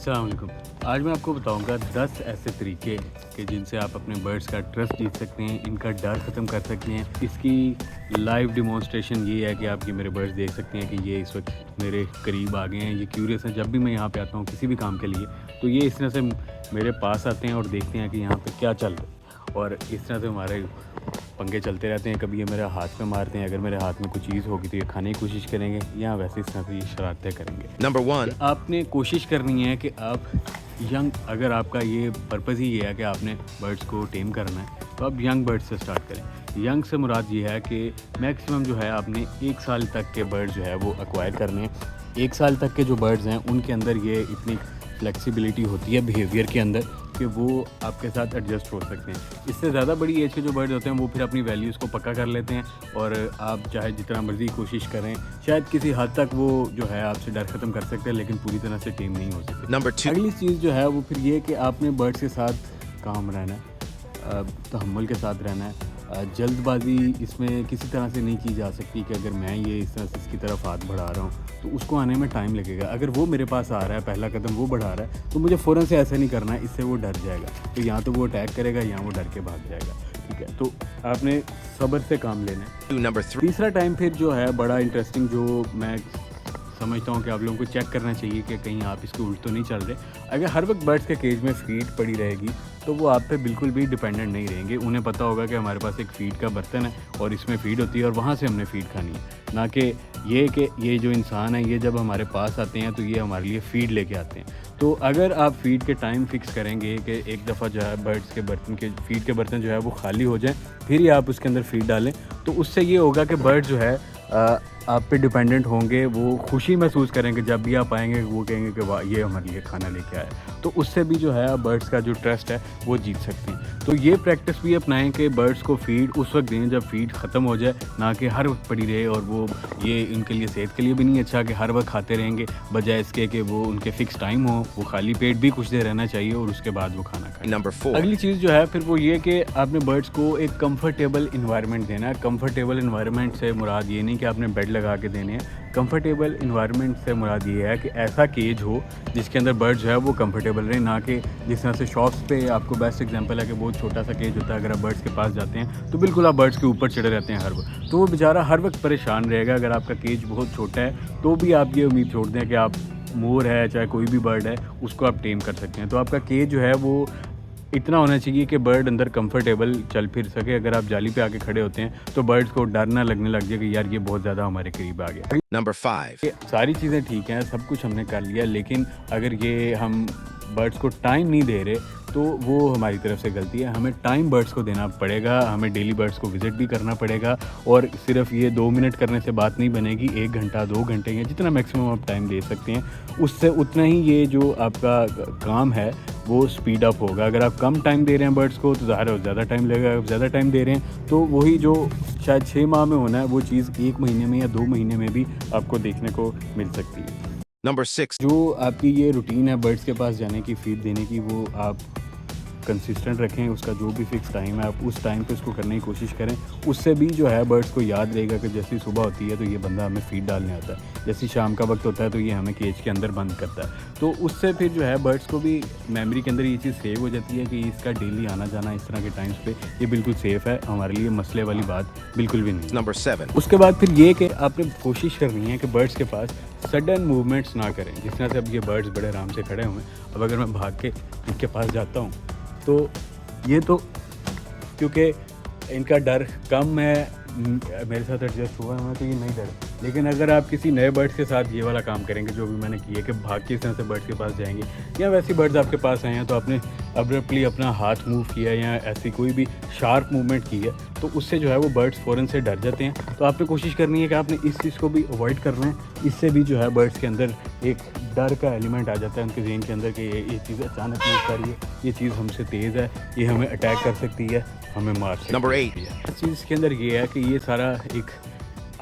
अस्सलाम वालेकुम। आज मैं आपको बताऊंगा 10 ऐसे तरीके कि जिनसे आप अपने बर्ड्स का ट्रस्ट जीत सकते हैं, इनका डर ख़त्म कर सकते हैं। इसकी लाइव डिमॉन्स्ट्रेशन ये है कि आप ये मेरे बर्ड्स देख सकते हैं कि ये इस वक्त मेरे करीब आ गए हैं, ये क्यूरियस हैं। जब भी मैं यहाँ पे आता हूँ किसी भी काम के लिए, तो ये इस तरह से मेरे पास आते हैं और देखते हैं कि यहाँ पे क्या चल रहा है, और इस तरह से हमारे पंगे चलते रहते हैं। कभी ये मेरे हाथ पे मारते हैं, अगर मेरे हाथ में कुछ चीज़ होगी तो ये खाने की कोशिश करेंगे, या वैसे इस तरह से ये शरारतें करेंगे। Number 1. आपने कोशिश करनी है कि आप अगर आपका ये पर्पज़ ही ये है कि आपने बर्ड्स को टेम करना है, तो आप यंग बर्ड्स से स्टार्ट करें। यंग से मुराद ये है कि मैक्सिमम जो है आपने 1 साल तक के बर्ड्स जो है वो एक्वायर करने हैं। 1 साल तक के जो बर्ड्स हैं उनके अंदर ये इतनी फ्लेक्सिबिलिटी होती है बिहेवियर के अंदर कि वो आपके साथ एडजस्ट हो सकते हैं। इससे ज़्यादा बड़ी एज के जो बर्ड्स होते हैं वो फिर अपनी वैल्यूज़ को पक्का कर लेते हैं, और आप चाहे जितना मर्ज़ी कोशिश करें, शायद किसी हद तक वो जो है आपसे डर ख़त्म कर सकते हैं, लेकिन पूरी तरह से टेम नहीं हो सकते। Number 2. अगली चीज़ जो है वो फिर ये कि आपने बर्ड्स के साथ काम रहना है, तहम्मुल के साथ रहना है। जल्दबाजी इसमें किसी तरह से नहीं की जा सकती कि अगर मैं ये इस तरह से इसकी तरफ हाथ बढ़ा रहा हूँ तो उसको आने में टाइम लगेगा। अगर वो मेरे पास आ रहा है, पहला कदम वो बढ़ा रहा है, तो मुझे फ़ौरन से ऐसा नहीं करना है, इससे वो डर जाएगा। तो या तो वो अटैक करेगा या वो डर के भाग जाएगा। ठीक है, तो आपने सब्र से काम लेना है। Number 3. तीसरा टाइम फिर जो है बड़ा इंटरेस्टिंग, जो मैं समझता हूँ कि आप लोगों को चेक करना चाहिए कि कहीं आप इसके उल्ट तो नहीं चल रहे। अगर हर वक्त बर्ड्स के केज में फीड पड़ी रहेगी तो वो आप पे बिल्कुल भी डिपेंडेंट नहीं रहेंगे। उन्हें पता होगा कि हमारे पास एक फ़ीड का बर्तन है और इसमें फ़ीड होती है और वहाँ से हमने फ़ीड खानी है, ना कि ये जो इंसान है ये जब हमारे पास आते हैं तो ये हमारे लिए फ़ीड लेके आते हैं। तो अगर आप फ़ीड के टाइम फिक्स करेंगे कि एक दफ़ा जो है बर्ड्स के बर्तन के फ़ीड के बर्तन जो है वो खाली हो जाए, फिर ही आप उसके अंदर फ़ीड डालें, तो उससे ये होगा कि बर्ड जो है आप पे डिपेंडेंट होंगे। वो खुशी महसूस करेंगे जब भी आप आएंगे, वो कहेंगे कि वाह ये हमारे लिए खाना लेके आए। तो उससे भी जो है बर्ड्स का जो ट्रस्ट है वो जीत सकते हैं। तो ये प्रैक्टिस भी अपनाएं कि बर्ड्स को फ़ीड उस वक्त दें जब फ़ीड ख़त्म हो जाए, ना कि हर वक्त पड़ी रहे। और वो ये इनके लिए सेहत के लिए भी नहीं अच्छा कि हर वक्त खाते रहेंगे, बजाय इसके कि वो उनके फ़िक्स टाइम हो। वो खाली पेट भी कुछ देर रहना चाहिए और उसके बाद वो खाना खाएं। Number 4. अगली चीज़ जो है फिर वो ये कि आपने बर्ड्स को एक कंफर्टेबल इन्वायरमेंट देना है। कंफर्टेबल इन्वायरमेंट से मुराद ये नहीं कि आपने बेड लगा के देने हैं। कंफर्टेबल इन्वायरमेंट से मुराद ये है कि ऐसा केज हो जिसके अंदर बर्ड जो है वो कंफर्टेबल रहे, ना कि जिस तरह से शॉप्स पे आपको बेस्ट एग्जांपल है कि बहुत छोटा सा केज होता है। अगर आप बर्ड्स के पास जाते हैं तो बिल्कुल आप बर्ड्स के ऊपर चढ़े रहते हैं हर वक्त, तो वो बेचारा हर वक्त परेशान रहेगा। अगर आपका केज बहुत छोटा है तो भी आप ये उम्मीद छोड़ दें कि आप मोर है चाहे कोई भी बर्ड है उसको आप टेम कर सकते हैं। तो आपका केज जो है वो इतना होना चाहिए कि बर्ड अंदर कंफर्टेबल चल फिर सके। अगर आप जाली पे आके खड़े होते हैं तो बर्ड्स को डर ना लगने लग जाए कि यार ये बहुत ज़्यादा हमारे करीब आ गया। Number 5. ये सारी चीज़ें ठीक हैं, सब कुछ हमने कर लिया, लेकिन अगर ये हम बर्ड्स को टाइम नहीं दे रहे तो वो हमारी तरफ से गलती है। हमें टाइम बर्ड्स को देना पड़ेगा, हमें डेली बर्ड्स को विज़िट भी करना पड़ेगा। और सिर्फ ये 2 मिनट करने से बात नहीं बनेगी, 1 घंटा 2 घंटे या जितना मैक्सिमम आप टाइम दे सकते हैं उससे उतना ही ये जो आपका काम है वो स्पीड अप होगा। अगर आप कम टाइम दे रहे हैं बर्ड्स को तो ज़ाहिर है ज़्यादा टाइम लगेगा। आप ज़्यादा टाइम दे रहे हैं तो वही जो शायद 6 माह में होना है वो चीज़ 1 महीने में या 2 महीने में भी आपको देखने को मिल सकती है। Number 6. जो आपकी ये रूटीन है बर्ड्स के पास जाने की, फीड देने की, वो आप कंसिस्टेंट रखें। उसका जो भी फिक्स टाइम है आप उस टाइम पे उसको करने की कोशिश करें। उससे भी जो है बर्ड्स को याद रहेगा कि जैसी सुबह होती है तो ये बंदा हमें फीड डालने आता है, जैसी शाम का वक्त होता है तो ये हमें केज के अंदर बंद करता है। तो उससे फिर जो है बर्ड्स को भी मेमोरी के अंदर ये चीज़ सेव हो जाती है कि इसका डेली आना जाना इस तरह के टाइम्स पे ये बिल्कुल सेफ़ है, हमारे लिए मसले वाली बात बिल्कुल भी नहीं। Number 7. उसके बाद फिर ये कि आपने कोशिश करनी है कि बर्ड्स के पास सडन मूवमेंट्स ना करें। जिस तरह से अब ये बर्ड्स बड़े आराम से खड़े हुए हैं, अब अगर मैं भाग के इनके पास जाता हूँ तो ये तो क्योंकि इनका डर कम है, मेरे साथ एडजस्ट हुआ है, तो ये नहीं डर। लेकिन अगर आप किसी नए बर्ड्स के साथ ये वाला काम करेंगे जो भी मैंने किया कि भाग के इस तरह से बर्ड्स के पास जाएंगे, या वैसे बर्ड्स आपके पास आए हैं तो आपने अब्रप्टली अपना हाथ मूव किया या ऐसी कोई भी शार्प मूवमेंट की है, तो उससे जो है वो बर्ड्स फ़ौरन से डर जाते हैं। तो आपने कोशिश करनी है कि आपने इस चीज़ को भी अवॉइड करना है। इससे भी जो है बर्ड्स के अंदर एक डर का एलिमेंट आ जाता है उनके ज़हन के अंदर कि ये चीज़ अचानक मूव कर रही है, ये चीज़ हमसे तेज़ है, ये हमें अटैक कर सकती है, हमें मार सकती है। Number 8. इस चीज़ के अंदर ये है कि ये सारा एक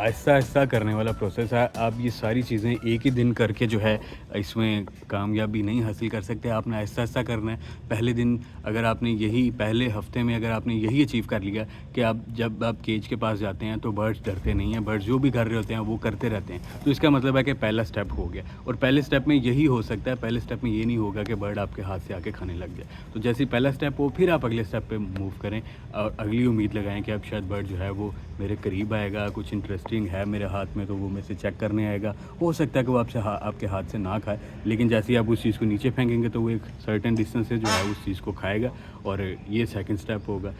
आहिस्ता-आहिस्ता करने वाला प्रोसेस है। आप ये सारी चीज़ें एक ही दिन करके जो है इसमें कामयाबी नहीं हासिल कर सकते। आपने आहिस्ता-आहिस्ता करना है। पहले दिन अगर आपने यही पहले हफ़्ते में अगर आपने यही अचीव कर लिया कि आप जब आप केज के पास जाते हैं तो बर्ड्स डरते नहीं हैं। बर्ड्स जो भी कर रहे होते हैं वो करते रहते हैं। तो इसका मतलब है कि पहला स्टेप हो गया और पहले स्टेप में यही हो सकता है। पहले स्टेप में ये नहीं होगा कि बर्ड आपके हाथ से आके खाने लग जाए। तो जैसे ही पहला स्टेप हो फिर आप अगले स्टेप पे मूव करें और अगली उम्मीद लगाएँ कि अब शायद बर्ड जो है वो मेरे करीब आएगा, कुछ इंटरेस्टिंग है मेरे हाथ में तो वो मेरे से चेक करने आएगा। हो सकता है कि वो आपके हाथ से ना खाए, लेकिन जैसे ही आप उस चीज़ को नीचे फेंकेंगे तो वो एक सर्टेन डिस्टेंस से जो है उस चीज़ को खाएगा और ये सेकंड स्टेप होगा।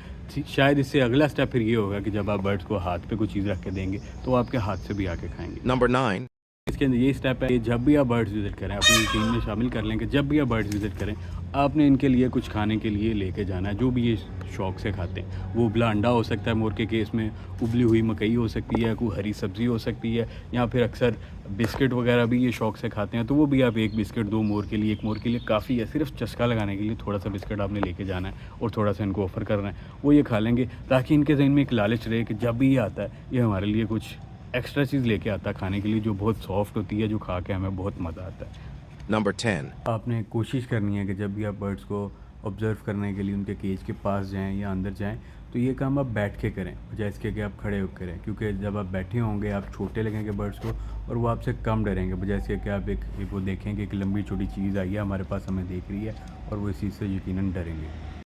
शायद इससे अगला स्टेप फिर ये होगा कि जब आप बर्ड्स को हाथ पे कोई चीज़ रख के देंगे, तो वो आपके हाथ से भी आके खाएँगे। Number 9. इसके अंदर ये स्टेप है कि जब भी आप बर्ड्स विज़िट करें, अपनी रूटीन में शामिल कर लें कि जब भी आप बर्ड्स विज़िट करें, आपने इनके लिए कुछ खाने के लिए लेके जाना है, जो भी ये शौक से खाते हैं। वो उबला अंडा हो सकता है मोर के केस में, उबली हुई मकई हो सकती है, कोई हरी सब्ज़ी हो सकती है या फिर अक्सर बिस्किट वगैरह भी ये शौक से खाते हैं, तो वो भी आप 1 बिस्किट 2 मोर के लिए, 1 मोर के लिए काफ़ी है। सिर्फ़ चस्का लगाने के लिए थोड़ा-सा बिस्किट आपने लेके जाना है और थोड़ा-सा इनको ऑफ़र करना है। वो ये खा लेंगे ताकि इनके ज़हन में एक लालच रहे कि जब भी ये आता है, ये हमारे लिए कुछ एक्स्ट्रा चीज़ लेके आता है खाने के लिए जो बहुत सॉफ्ट होती है, जो खा के हमें बहुत मज़ा आता है। Number 10. आपने कोशिश करनी है कि जब भी आप बर्ड्स को ऑब्ज़र्व करने के लिए उनके केज के पास जाएँ या अंदर जाएँ, तो ये काम आप बैठ के करें, बजाय इसके कि आप खड़े होकर करें। क्योंकि जब आप बैठे होंगे, आप छोटे लगेंगे बर्ड्स को और वो आपसे कम डरेंगे, बजाय इसके कि आप एक वो देखें कि एक लंबी चौड़ी चीज़ आई है हमारे पास, हमें देख रही है और वो इस चीज़ से यकीनन डरेंगे।